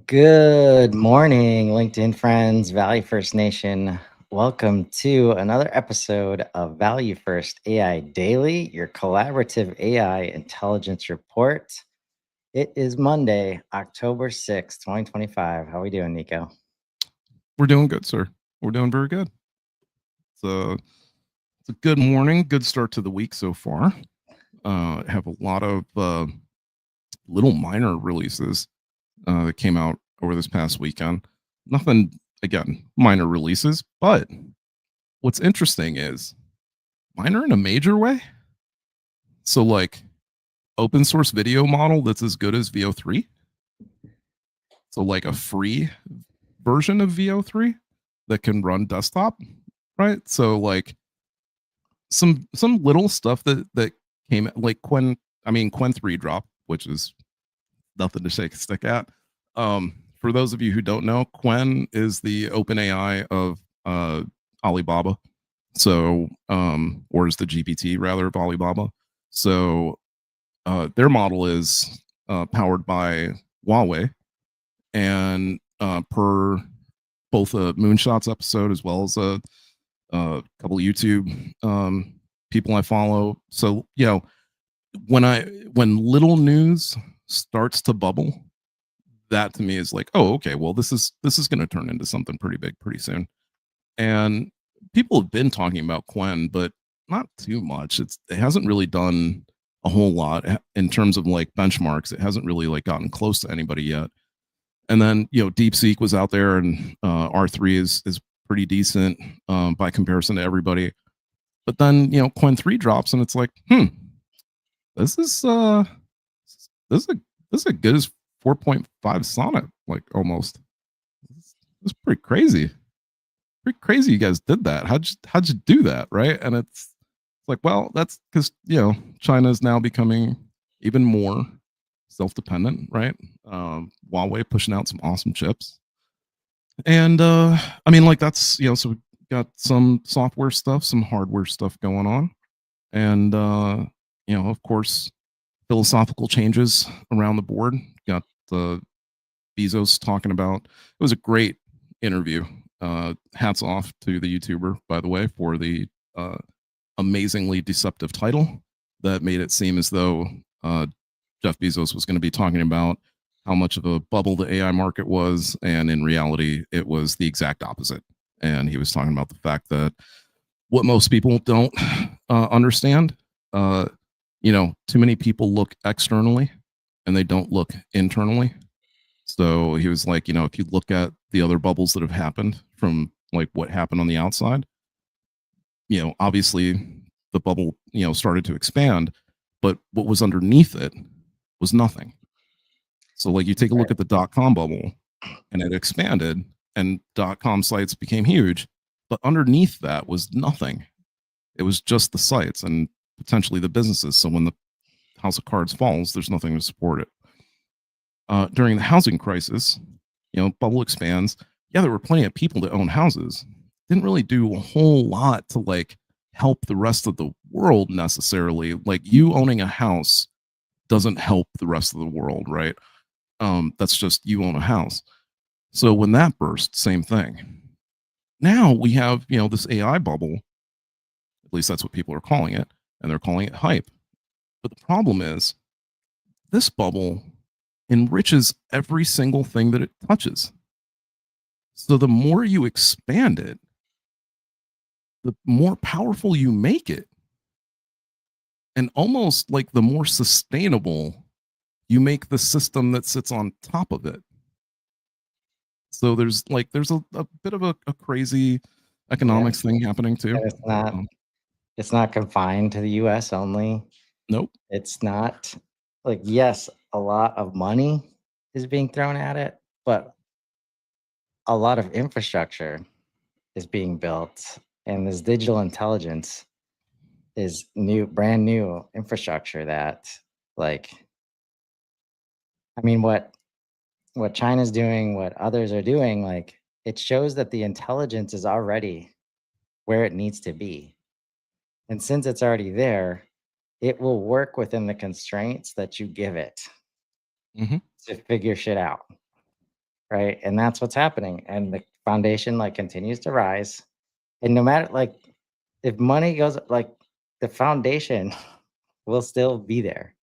Good morning, LinkedIn friends, Value First Nation. Welcome to another episode of Value First AI Daily, your collaborative AI intelligence report. It is Monday, October 6th, 2025. How are we doing, Nico? We're doing good, sir. We're doing very good. It's a good morning, good start to the week so far. Have a lot of little minor releases that came out over this past weekend. Nothing, again, minor releases, but what's interesting is minor in a major way. So, like, open source video model that's as good as VO3. So, like, a free version of VO3 that can run desktop, right? So, like, some little stuff that came like Quen 3 drop, which is nothing to shake a stick at. For those of you who don't know, Quen is the open AI of Alibaba. So or is the GPT rather of Alibaba. So their model is powered by Huawei, and per both a Moonshots episode as well as a couple of YouTube people I follow. So when little news starts to bubble, that to me is like, oh, okay, well this is going to turn into something pretty big pretty soon. And people have been talking about Quen, but not too much. It hasn't really done a whole lot in terms of like benchmarks. It hasn't really like gotten close to anybody yet. And then DeepSeek was out there, and R3 is pretty decent by comparison to everybody. But then Quen 3 drops, and it's like, this is this is a this is as good as 4.5 Sonnet, like almost. It's pretty crazy. Pretty crazy you guys did that. How'd you do that, right? And it's like, well, that's because China is now becoming even more self-dependent, right? Huawei pushing out some awesome chips. And I mean, like, that's so we got some software stuff, some hardware stuff going on. And of course, philosophical changes around the board. Got Bezos talking about. It was a great interview. Hats off to the YouTuber, by the way, for the amazingly deceptive title that made it seem as though Jeff Bezos was going to be talking about how much of a bubble the AI market was, and in reality, it was the exact opposite. And he was talking about the fact that what most people don't understand, too many people look externally and they don't look internally. So he was like, if you look at the other bubbles that have happened from like what happened on the outside, obviously the bubble, started to expand, but what was underneath it was nothing. So like you take a look at the .com bubble, and it expanded and .com sites became huge, but underneath that was nothing. It was just the sites and potentially the businesses. So when the house of cards falls, there's nothing to support it. During the housing crisis, bubble expands. Yeah, there were plenty of people that own houses. Didn't really do a whole lot to like help the rest of the world necessarily. Like, you owning a house doesn't help the rest of the world, right? That's just you own a house. So when that burst, same thing. Now we have this AI bubble. At least that's what people are calling it, and they're calling it hype. But the problem is, this bubble enriches every single thing that it touches. So the more you expand it, the more powerful you make it. And almost like the more sustainable you make the system that sits on top of it. So there's a bit of a crazy economics thing happening too. And it's not confined to the US only. Nope. It's not like, yes, a lot of money is being thrown at it, but a lot of infrastructure is being built, and this digital intelligence is brand new infrastructure that, like, I mean, what China's doing, what others are doing, like, it shows that the intelligence is already where it needs to be. And since it's already there, it will work within the constraints that you give it Hmm. to figure shit out. right? And that's what's happening. And the foundation like continues to rise. And no matter like if money goes like the foundation will still be there,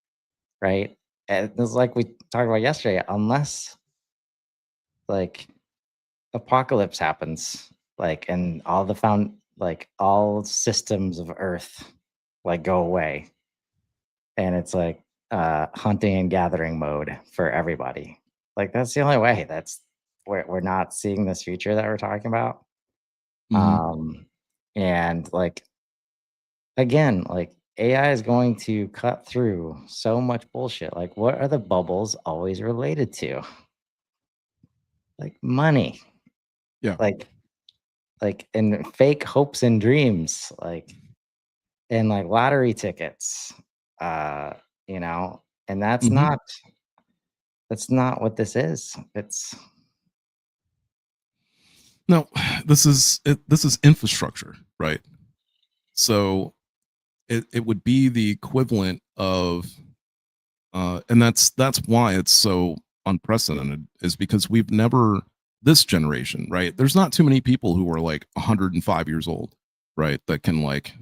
right? And it's like we talked about yesterday, unless like apocalypse happens, like and all the found like all systems of Earth like go away. And it's like hunting and gathering mode for everybody. Like that's the only way. That's we're not seeing this future that we're talking about. Hmm. Um and like again, like AI is going to cut through so much bullshit. Like what are the bubbles always related to? Like money. Yeah. Like and fake hopes and dreams. Like and like lottery tickets. Uh, you know, and Hmm. that's not what this is. It's No, this is infrastructure, right? So it would be the equivalent of and that's why it's so unprecedented is because we've never this generation, right? There's not too many people who are like 105 years old, right, that can like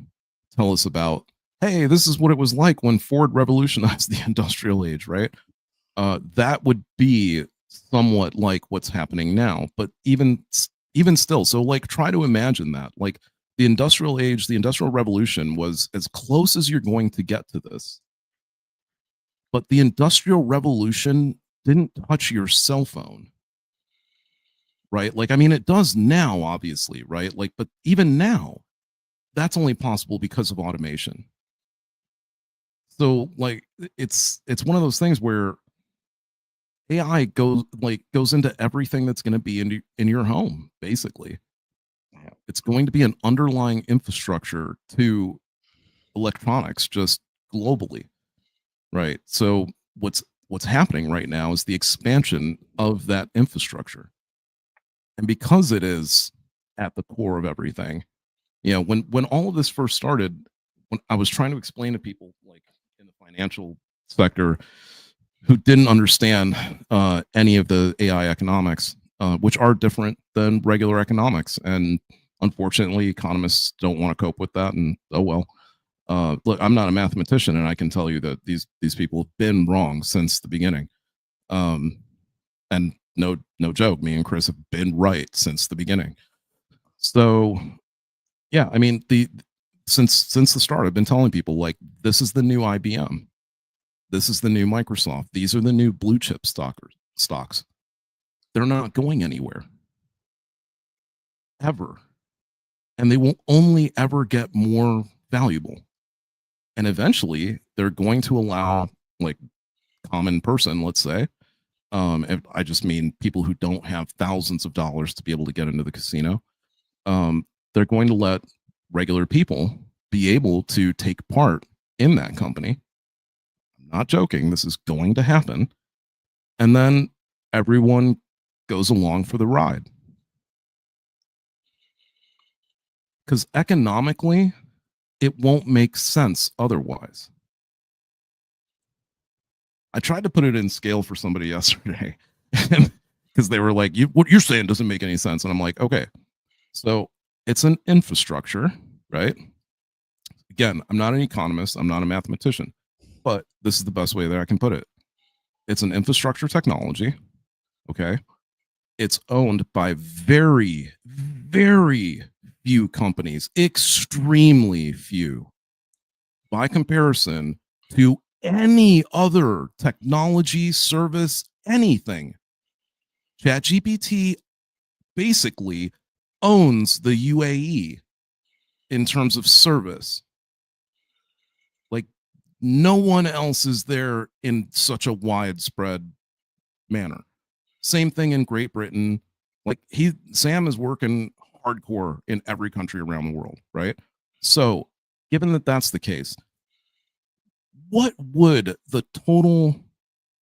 tell us about, hey, this is what it was like when Ford revolutionized the industrial age, right? That would be somewhat like what's happening now, but even still, so like try to imagine that like the industrial age, the industrial revolution was as close as you're going to get to this, but the industrial revolution didn't touch your cell phone, right? Like I mean it does now obviously, right? Like but even now that's only possible because of automation. So like it's one of those things where AI goes into everything that's going to be in your home basically. It's going to be an underlying infrastructure to electronics just globally, right? So what's happening right now is the expansion of that infrastructure. And because it is at the core of everything, you know, when all of this first started, when I was trying to explain to people like in the financial sector who didn't understand any of the AI economics, which are different than regular economics, and unfortunately, economists don't want to cope with that. And oh well. Look, I'm not a mathematician, and I can tell you that these people have been wrong since the beginning. Um, and no joke, me and Chris have been right since the beginning. So yeah, I mean the since the start, I've been telling people like this is the new IBM, this is the new Microsoft, these are the new blue chip stocks. They're not going anywhere ever, and they will only ever get more valuable. And eventually, they're going to allow like common person, let's say, if I just mean people who don't have thousands of dollars to be able to get into the casino, um, they're going to let regular people be able to take part in that company. I'm not joking. This is going to happen. And then everyone goes along for the ride. Because economically, it won't make sense otherwise. I tried to put it in scale for somebody yesterday because they were like, what you're saying doesn't make any sense. And I'm like, okay, so it's an infrastructure, right? Again, I'm not an economist, I'm not a mathematician, but this is the best way that I can put it. It's an infrastructure technology, okay? It's owned by very, very few companies, extremely few by comparison to any other technology, service, anything. ChatGPT basically owns the UAE in terms of service. Like no one else is there in such a widespread manner. Same thing in Great Britain. Like Sam is working hardcore in every country around the world, right? So, given that that's the case, what would the total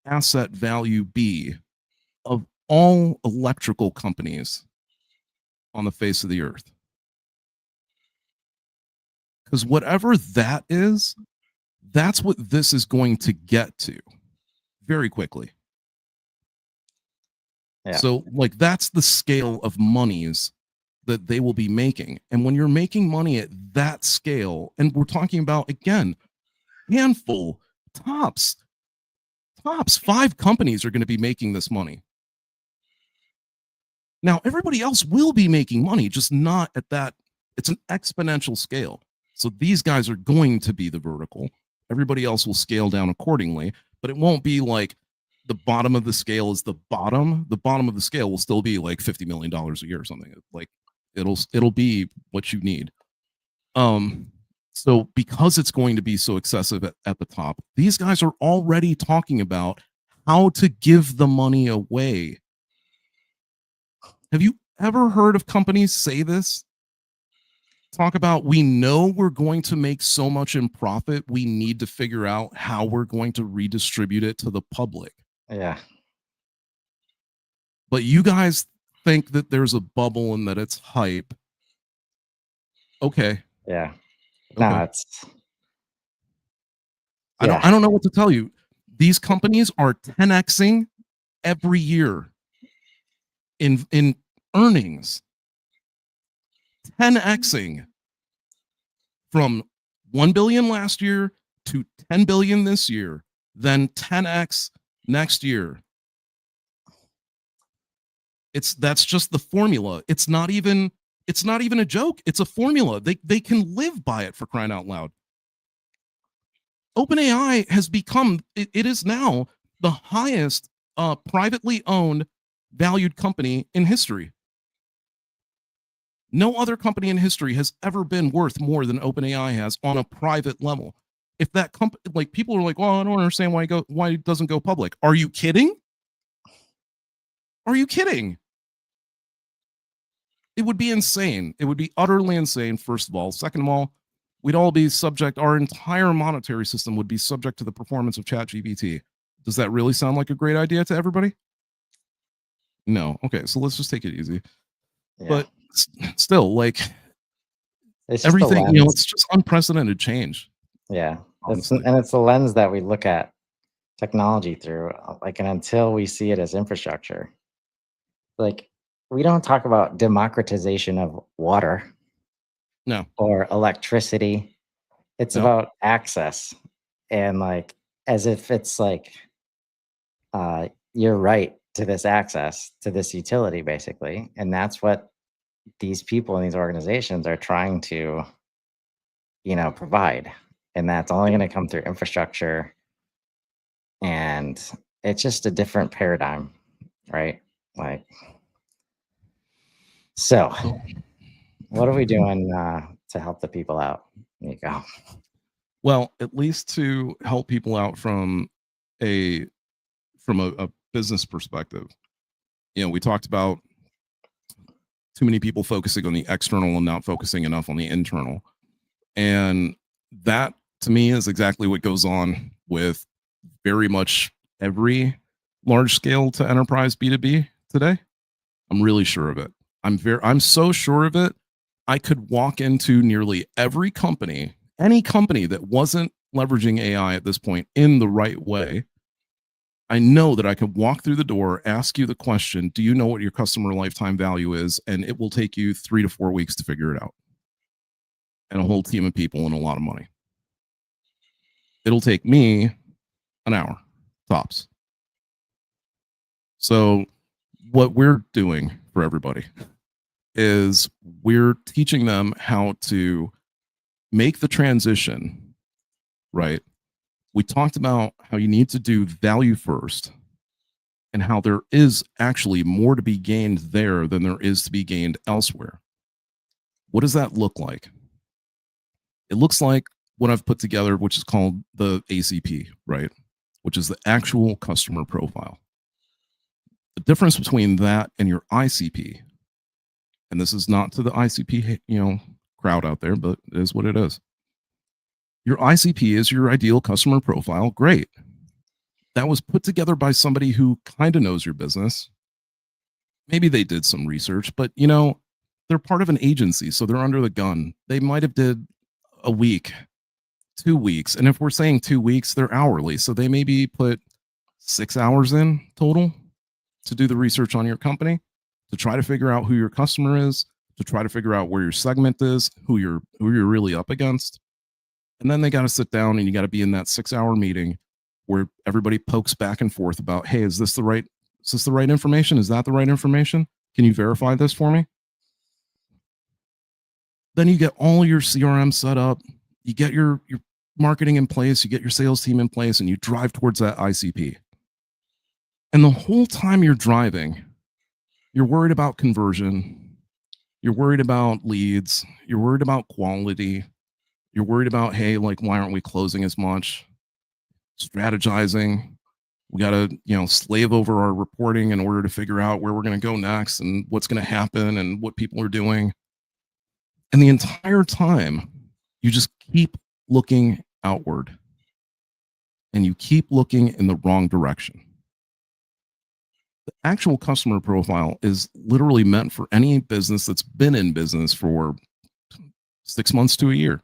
asset value be of all electrical companies on the face of the earth? Because whatever that is, that's what this is going to get to very quickly. Yeah. So like that's the scale of monies that they will be making. And when you're making money at that scale, and we're talking about, again, handful, tops 5 companies are going to be making this money. Now, everybody else will be making money, just not at that. It's an exponential scale. So these guys are going to be the vertical. Everybody else will scale down accordingly, but it won't be like the bottom of the scale is the bottom. The bottom of the scale will still be like $50 million a year or something. Like it'll be what you need. So because it's going to be so excessive at the top, these guys are already talking about how to give the money away. Have you ever heard of companies say this? Talk about, we know we're going to make so much in profit, we need to figure out how we're going to redistribute it to the public. Yeah. But you guys think that there's a bubble and that it's hype. Okay. Yeah. No, Okay. it's I don't know what to tell you. These companies are 10xing every year in earnings. 10xing from 1 billion last year to 10 billion this year, then 10x next year. That's just the formula. It's not even a joke. It's a formula. They can live by it, for crying out loud. OpenAI has become, it is now the highest privately owned valued company in history. No other company in history has ever been worth more than OpenAI has on a private level. If that company, like, people are like, well, I don't understand why it doesn't go public. Are you kidding? Are you kidding? It would be insane. It would be utterly insane, first of all. Second of all, we'd all be subject, our entire monetary system would be subject to the performance of ChatGPT. Does that really sound like a great idea to everybody? No. Okay, so let's just take it easy. Yeah. But still, like, it's everything, it's just unprecedented change. Yeah. It's the lens that we look at technology through. Like, and until we see it as infrastructure, like, we don't talk about democratization of water. No. Or electricity. It's about access. And like, as if it's like, your right to this access to this utility, basically. And that's what these people in these organizations are trying to, provide. And that's only going to come through infrastructure. And it's just a different paradigm, right? Like, so what are we doing to help the people out, Nico? Well, at least to help people out from a business perspective. We talked about too many people focusing on the external and not focusing enough on the internal. And that, to me, is exactly what goes on with very much every large scale to enterprise B2B today. I'm really sure of it. I'm so sure of it. I could walk into nearly every company, any company that wasn't leveraging AI at this point in the right way. I know that I could walk through the door, ask you the question, do you know what your customer lifetime value is? And it will take you 3 to 4 weeks to figure it out. And a whole team of people and a lot of money. It'll take me an hour, tops. So what we're doing for everybody is we're teaching them how to make the transition, right? We talked about how you need to do value first and how there is actually more to be gained there than there is to be gained elsewhere. What does that look like? It looks like what I've put together, which is called the ACP, right? Which is the actual customer profile. The difference between that and your ICP, and this is not to the ICP, crowd out there, but it is what it is. Your ICP is your ideal customer profile. Great. That was put together by somebody who kind of knows your business. Maybe they did some research, but they're part of an agency, so they're under the gun. They might have did a week, 2 weeks. And if we're saying 2 weeks, they're hourly. So they maybe put 6 hours in total. to do the research on your company, to try to figure out who your customer is, to try to figure out where your segment is, who you're really up against. And then they got to sit down and you got to be in that 6-hour meeting where everybody pokes back and forth about, hey, is this the right information? Is that the right information? Can you verify this for me? Then you get all your CRM set up, you get your marketing in place, you get your sales team in place, and you drive towards that ICP. And the whole time you're driving, you're worried about conversion, you're worried about leads, you're worried about quality, you're worried about, hey, like, why aren't we closing as much? Strategizing. We got to, slave over our reporting in order to figure out where we're going to go next and what's going to happen and what people are doing. And the entire time, you just keep looking outward and you keep looking in the wrong direction. The actual customer profile is literally meant for any business that's been in business for 6 months to a year.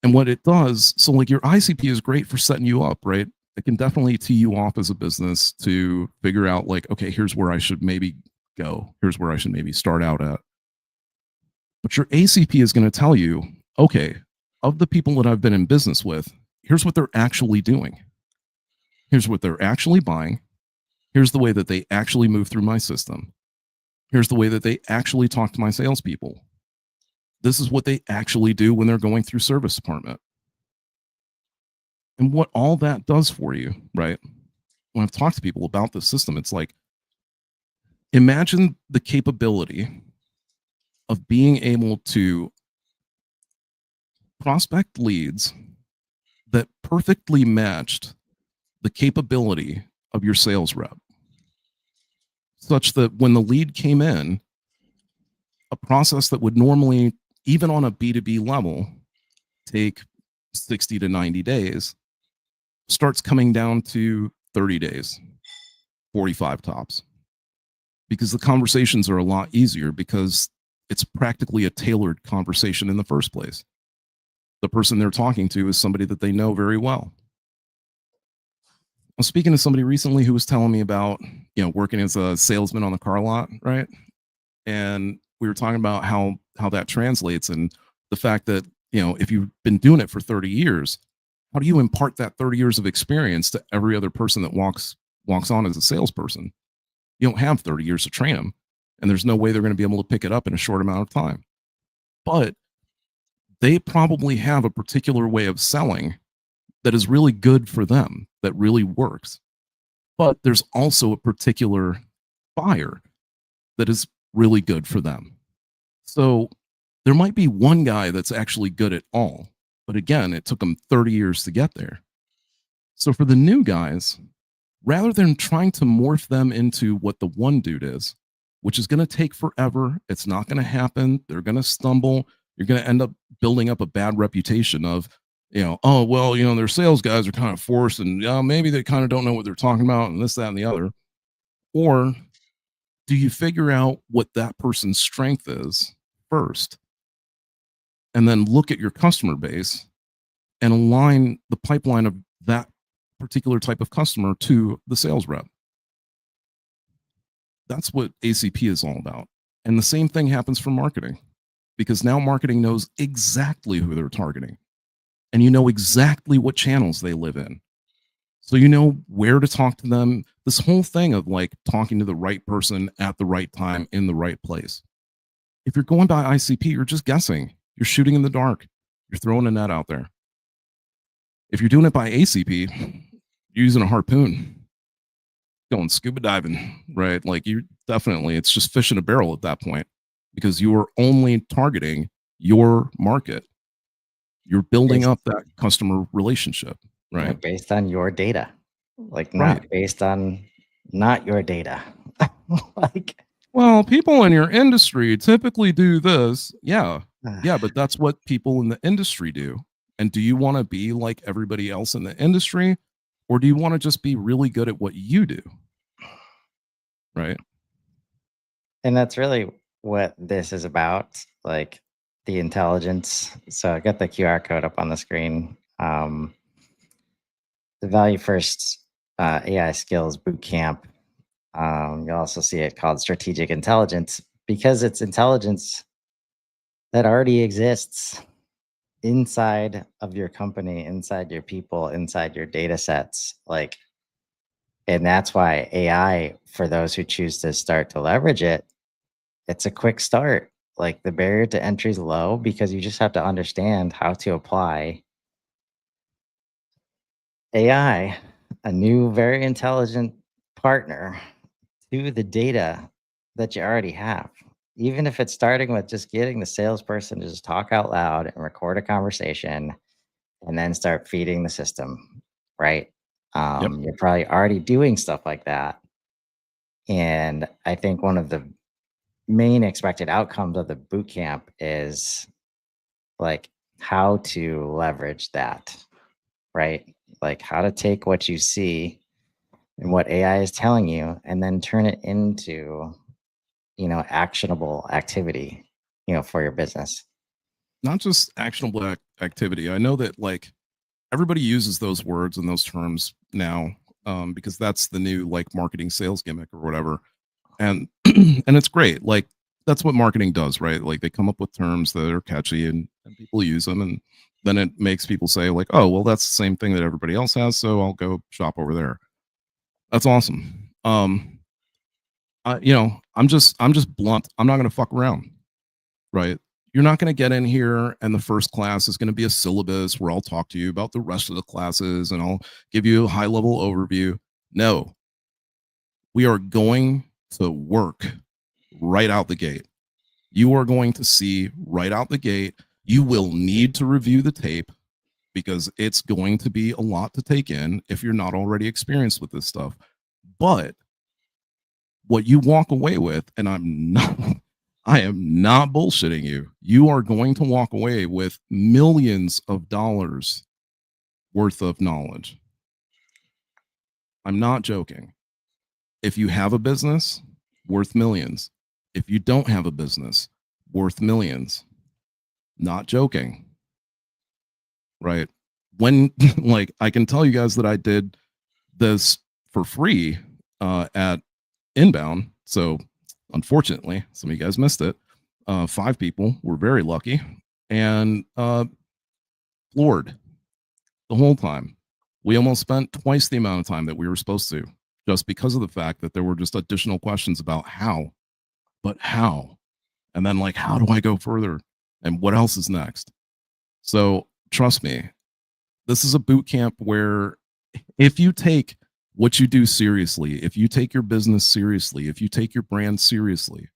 And what it does, so like your ICP is great for setting you up, right? It can definitely tee you off as a business to figure out like, okay, here's where I should maybe go. Here's where I should maybe start out at. But your ACP is going to tell you, okay, of the people that I've been in business with, here's what they're actually doing. Here's what they're actually buying. Here's the way that they actually move through my system. Here's the way that they actually talk to my salespeople. This is what they actually do when they're going through service department. And what all that does for you, right? When I've talked to people about this system, it's like, imagine the capability of being able to prospect leads that perfectly matched the capability of your sales rep, such that when the lead came in, a process that would normally, even on a B2B level, take 60 to 90 days, starts coming down to 30 days, 45 tops, because the conversations are a lot easier because it's practically a tailored conversation in the first place. The person they're talking to is somebody that they know very well. I was speaking to somebody recently who was telling me about, working as a salesman on the car lot, right? And we were talking about how that translates and the fact that, if you've been doing it for 30 years, how do you impart that 30 years of experience to every other person that walks on as a salesperson? You don't have 30 years to train them, and there's no way they're going to be able to pick it up in a short amount of time. But they probably have a particular way of selling that is really good for them, that really works. But there's also a particular buyer that is really good for them. So there might be one guy that's actually good at all, but again, it took them 30 years to get there. So for the new guys, rather than trying to morph them into what the one dude is, which is going to take forever, it's not going to happen, they're going to stumble, you're going to end up building up a bad reputation of, oh, well, their sales guys are kind of forced and maybe they kind of don't know what they're talking about and this, that, and the other. Or do you figure out what that person's strength is first and then look at your customer base and align the pipeline of that particular type of customer to the sales rep? That's what ACP is all about. And the same thing happens for marketing, because now marketing knows exactly who they're targeting and you know exactly what channels they live in. So you know where to talk to them. This whole thing of like talking to the right person at the right time in the right place. If you're going by ICP, you're just guessing. You're shooting in the dark. You're throwing a net out there. If you're doing it by ACP, you're using a harpoon, going scuba diving, right? Like it's just fish in a barrel at that point, because you are only targeting your market. You're building up that customer relationship, right? Based on your data, like not Right. based on not your data. Like, well, people in your industry typically do this. Yeah, but that's what people in the industry do. And do you want to be like everybody else in the industry, or do you want to just be really good at what you do? Right. And that's really what this is about, like the intelligence. So I got the QR code up on the screen. The Value First AI Skills Bootcamp You also see it called strategic intelligence because it's intelligence that already exists inside of your company, inside your people, inside your data sets. Like, and that's why AI, for those who choose to start to leverage it, it's a quick start. Like the barrier to entry is low because you just have to understand how to apply AI, a new, very intelligent partner, to the data that you already have. Even if it's starting with just getting the salesperson to just talk out loud and record a conversation and then start feeding the system, right? Yep. You're probably already doing stuff like that. And I think one of the main expected outcomes of the boot camp is like how to leverage that, right? Like how to take what you see and what AI is telling you and then turn it into, actionable activity, for your business. Not just actionable activity. I know that like everybody uses those words and those terms now, because that's the new like marketing sales gimmick or whatever. And and it's great. Like that's what marketing does, right? Like they come up with terms that are catchy and people use them, and then it makes people say like, oh, well, that's the same thing that everybody else has, so I'll go shop over there. That's awesome. I'm just blunt. I'm not gonna fuck around, right? You're not going to get in here and the first class is going to be a syllabus where I'll talk to you about the rest of the classes and I'll give you a high level overview. No, we are going to work right out the gate. You are going to see right out the gate. You will need to review the tape because it's going to be a lot to take in if you're not already experienced with this stuff. But what you walk away with, and I am not bullshitting you. You are going to walk away with millions of dollars worth of knowledge. I'm not joking. If you have a business, worth millions. If you don't have a business, worth millions. Not joking. Right? When like I can tell you guys that I did this for free at Inbound. So unfortunately, some of you guys missed it. 5 people were very lucky and floored the whole time. We almost spent twice the amount of time that we were supposed to, just because of the fact that there were just additional questions about how, and then like, how do I go further? And what else is next? So trust me, this is a boot camp where if you take what you do seriously, if you take your business seriously, if you take your brand seriously,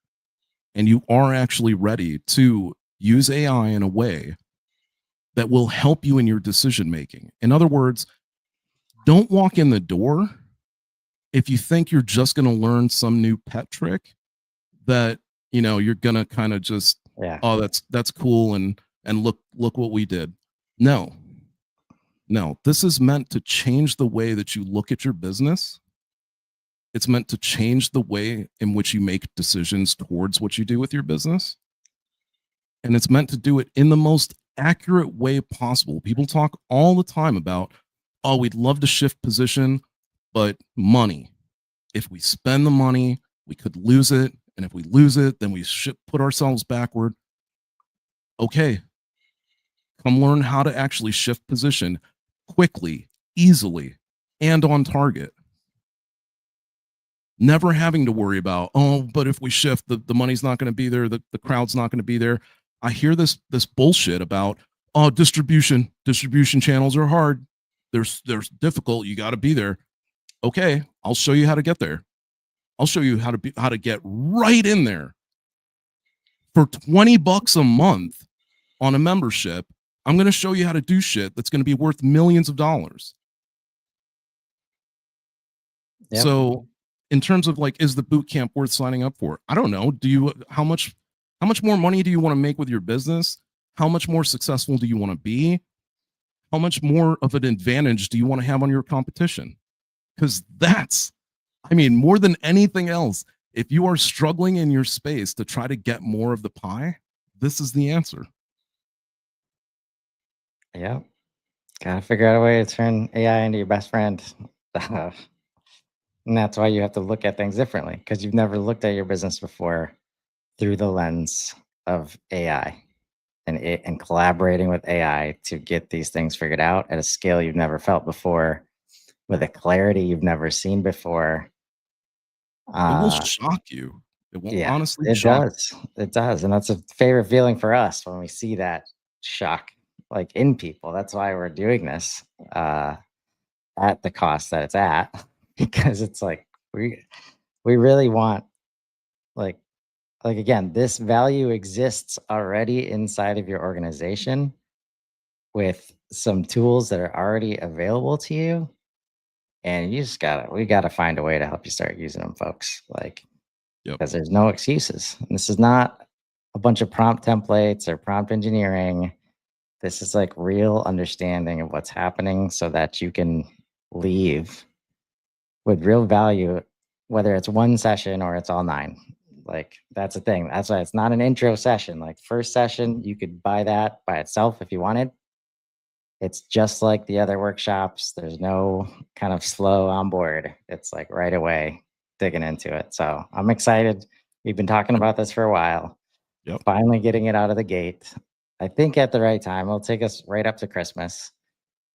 and you are actually ready to use AI in a way that will help you in your decision making. In other words, don't walk in the door if you think you're just going to learn some new pet trick that you're going to kind of just, Yeah. oh, that's cool, and look what we did. No, this is meant to change the way that you look at your business. It's meant to change the way in which you make decisions towards what you do with your business. And it's meant to do it in the most accurate way possible. People talk all the time about, oh, we'd love to shift position, but money. If we spend the money, we could lose it. And if we lose it, then we should put ourselves backward. Okay, come learn how to actually shift position quickly, easily, and on target. Never having to worry about, oh, but if we shift, the money's not going to be there, the crowd's not going to be there. I hear this bullshit about, oh, distribution channels are hard. There's difficult. You got to be there. Okay, I'll show you how to get there. I'll show you how to get right in there. For $20 a month on a membership, I'm going to show you how to do shit that's going to be worth millions of dollars. Yep. So in terms of like, is the boot camp worth signing up for? I don't know. How much more money do you want to make with your business? How much more successful do you want to be? How much more of an advantage do you want to have on your competition? Because that's, more than anything else, if you are struggling in your space to try to get more of the pie, this is the answer. Yep. Gotta figure out a way to turn AI into your best friend. And that's why you have to look at things differently, because you've never looked at your business before through the lens of AI and collaborating with AI to get these things figured out at a scale you've never felt before, with a clarity you've never seen before. It will shock you. It will Yeah, honestly it shock. does. It does. And that's a favorite feeling for us when we see that shock like in people. That's why we're doing this at the cost that it's at, because it's like we really want like again, this value exists already inside of your organization with some tools that are already available to you. And you just we gotta find a way to help you start using them, folks. Like, Yep. because there's no excuses. And this is not a bunch of prompt templates or prompt engineering. This is like real understanding of what's happening so that you can leave with real value, whether it's one session or it's all 9. Like, that's the thing. That's why it's not an intro session. Like, first session, you could buy that by itself if you wanted. It's just like the other workshops. There's no kind of slow on board. It's like right away digging into it. So I'm excited. We've been talking Yep. about this for a while. Yep. Finally getting it out of the gate. I think at the right time. It'll take us right up to Christmas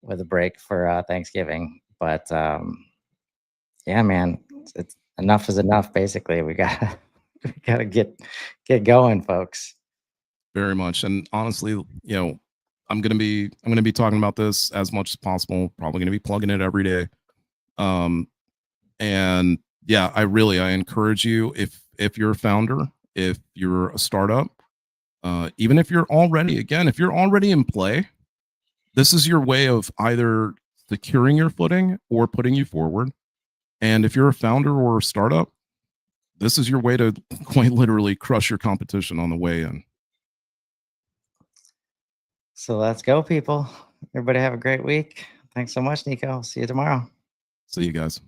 with a break for Thanksgiving. But yeah, man, it's enough is enough. Basically, we got we got to get going, folks. Very much. And honestly, I'm gonna be talking about this as much as possible. Probably gonna be plugging it every day. And yeah, I encourage you, if you're a founder, if you're a startup, even if you're already in play, this is your way of either securing your footing or putting you forward. And if you're a founder or a startup, this is your way to quite literally crush your competition on the way in. So let's go, people. Everybody have a great week. Thanks so much, Nico. See you tomorrow. See you guys.